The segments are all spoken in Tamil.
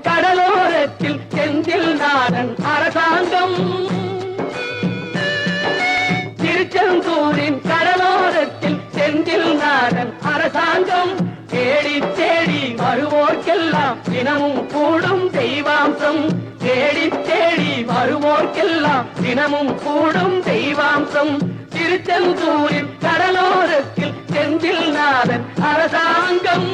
கடலோரத்தில் செந்தில் நாடன் அரசாங்கம், திருச்செந்தூரின் கடலோரத்தில் செந்தில் நாடன் அரசாங்கம், தேடி தேடி வருவோர்க்கெல்லாம் தினமும் கூடும் தெய்வாம்சம், தேடி தேடி வருவோர்க்கெல்லாம் தினமும் கூடும் தெய்வாம்சம், திருச்செந்தூரின் கடலோரத்தில் செந்தில் நாடன் அரசாங்கம்.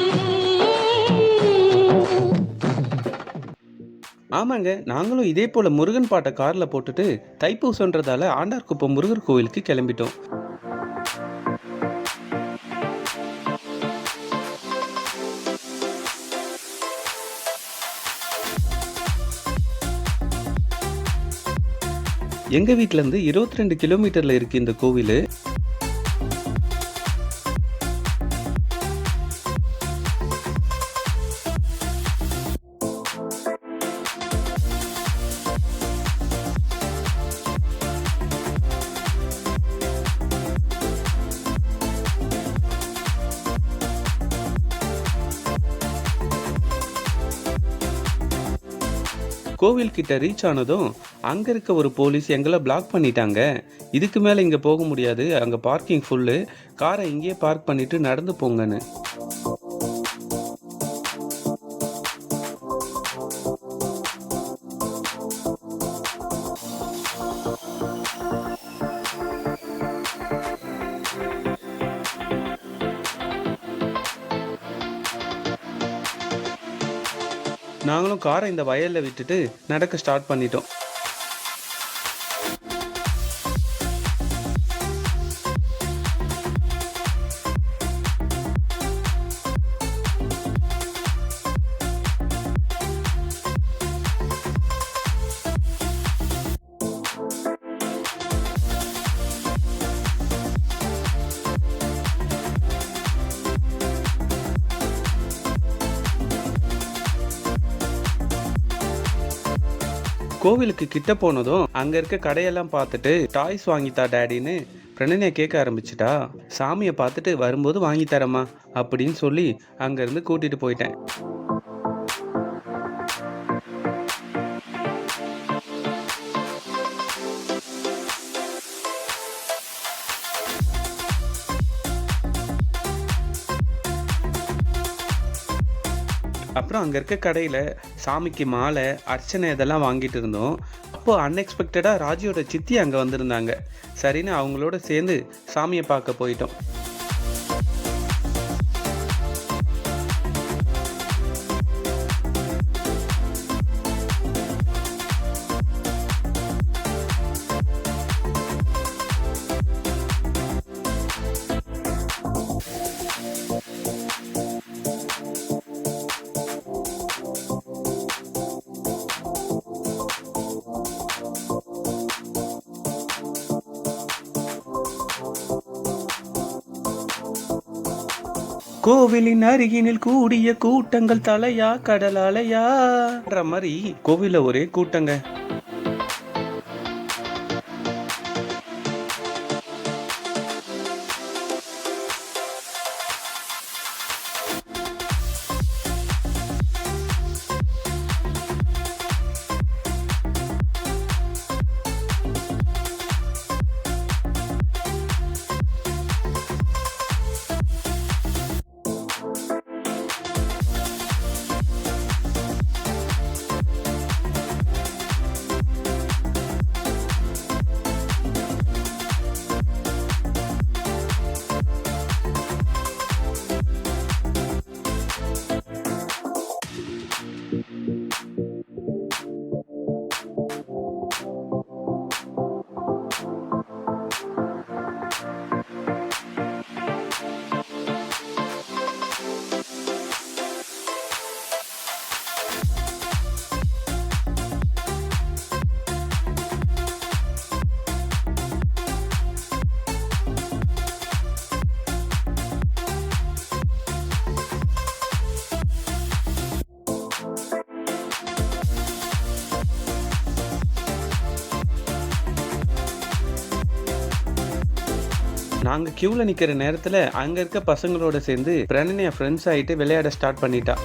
ஆமாங்க, நாங்களும் இதே போல் முருகன் பாட்டை காரில் போட்டுட்டு தைப்பூசன்றதால ஆண்டார்குப்பம் முருகர் கோவிலுக்கு கிளம்பிட்டோம். எங்கள் வீட்டிலேருந்து 22 கிலோமீட்டரில் இருக்குது இந்த கோவில். கோவில் கிட்ட ரீச் ஆனதும் அங்கே இருக்க ஒரு போலீஸ் எங்களை பிளாக் பண்ணிட்டாங்க. இதுக்கு மேலே இங்கே போக முடியாது, அங்கே பார்க்கிங் ஃபுல்லு, காரை இங்கேயே பார்க் பண்ணிட்டு நடந்து போங்கன்னு. நாங்களும் காரை இந்த வயலில் விட்டுட்டு நடக்க ஸ்டார்ட் பண்ணிட்டோம். கோவிலுக்கு கிட்ட போனதும் அங்க இருக்க கடையெல்லாம் பார்த்துட்டு டாய்ஸ் வாங்கித்தா டேடின்னு பிரணனியா கேட்க ஆரம்பிச்சிட்டா. சாமியை பார்த்துட்டு வரும்போது வாங்கி தரமா அப்படின்னு சொல்லி அங்கேருந்து கூட்டிட்டு போயிட்டேன். அப்புறம் அங்கே இருக்க கடையில் சாமிக்கு மாலை, அர்ச்சனை இதெல்லாம் வாங்கிட்டு இருந்தோம். அப்போது அன்எக்ஸ்பெக்டடாக ராஜியோட சித்தி அங்கே வந்திருந்தாங்க. சரின்னு அவங்களோட சேர்ந்து சாமியை பார்க்க போயிட்டோம். கோவிலின் அருகினில் கூடிய கூட்டங்கள் தலையா கடலாலையான்ற மாதிரி கோவில ஒரே கூட்டங்க. நாங்கள் க்யூவில் நிற்கிற நேரத்தில் அங்கே இருக்க பசங்களோட சேர்ந்து பிரணனியா ஃப்ரெண்ட்ஸ் ஆகிட்டு விளையாட ஸ்டார்ட் பண்ணிட்டா.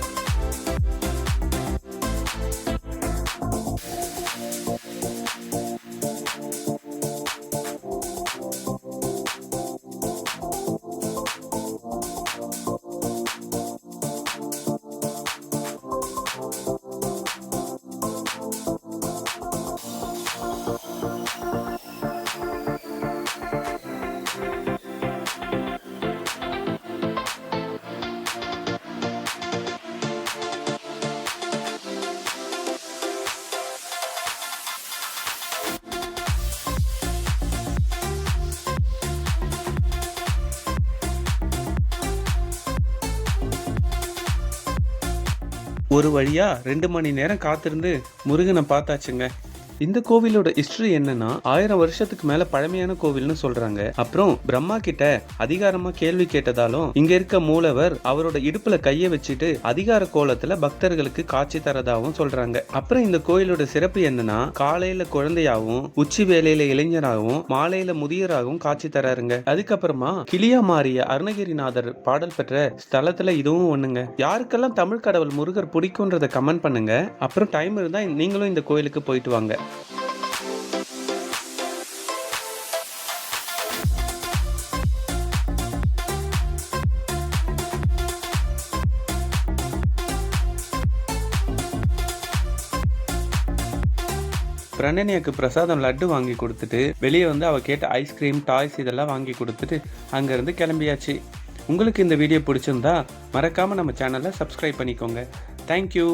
ஒரு வழியா 2 மணி நேரம் காத்திருந்து முருகனை பார்த்தாச்சுங்க. இந்த கோவிலோட ஹிஸ்டரி என்னன்னா 1000 வருஷத்துக்கு மேல பழமையான கோவில்னு சொல்றாங்க. அப்புறம் பிரம்மா கிட்ட அதிகாரமா கேள்வி கேட்டதாலும் இங்க இருக்க மூலவர் அவரோட இடுப்புல கைய வச்சுட்டு அதிகார கோலத்துல பக்தர்களுக்கு காட்சி தரதாவும் சொல்றாங்க. அப்புறம் இந்த கோயிலோட சிறப்பு என்னன்னா காலையில குழந்தையாகவும் உச்சி வேலையில இளைஞராகவும் மாலையில முதியராகவும் காட்சி தராருங்க. அதுக்கப்புறமா கிளியா மாறிய அருணகிரிநாதர் பாடல் பெற்ற ஸ்தலத்துல இதுவும் ஒண்ணுங்க. யாருக்கெல்லாம் தமிழ் கடவுள் முருகர் பிடிக்கும்ன்றத கமெண்ட் பண்ணுங்க. அப்புறம் டைம் இருந்தா நீங்களும் இந்த கோயிலுக்கு போயிட்டு வாங்க. பிரணனியாக்கு பிரசாதம் லட்டு வாங்கி கொடுத்துட்டு வெளியே வந்து அவ கேட்ட ஐஸ்கிரீம் டாய்ஸ் இதெல்லாம் வாங்கி கொடுத்துட்டு அங்கேருந்து கிளம்பியாச்சு. உங்களுக்கு இந்த வீடியோ பிடிச்சிருந்தா மறக்காம நம்ம சேனலை சப்ஸ்கிரைப் பண்ணிக்கோங்க. தேங்க்யூ.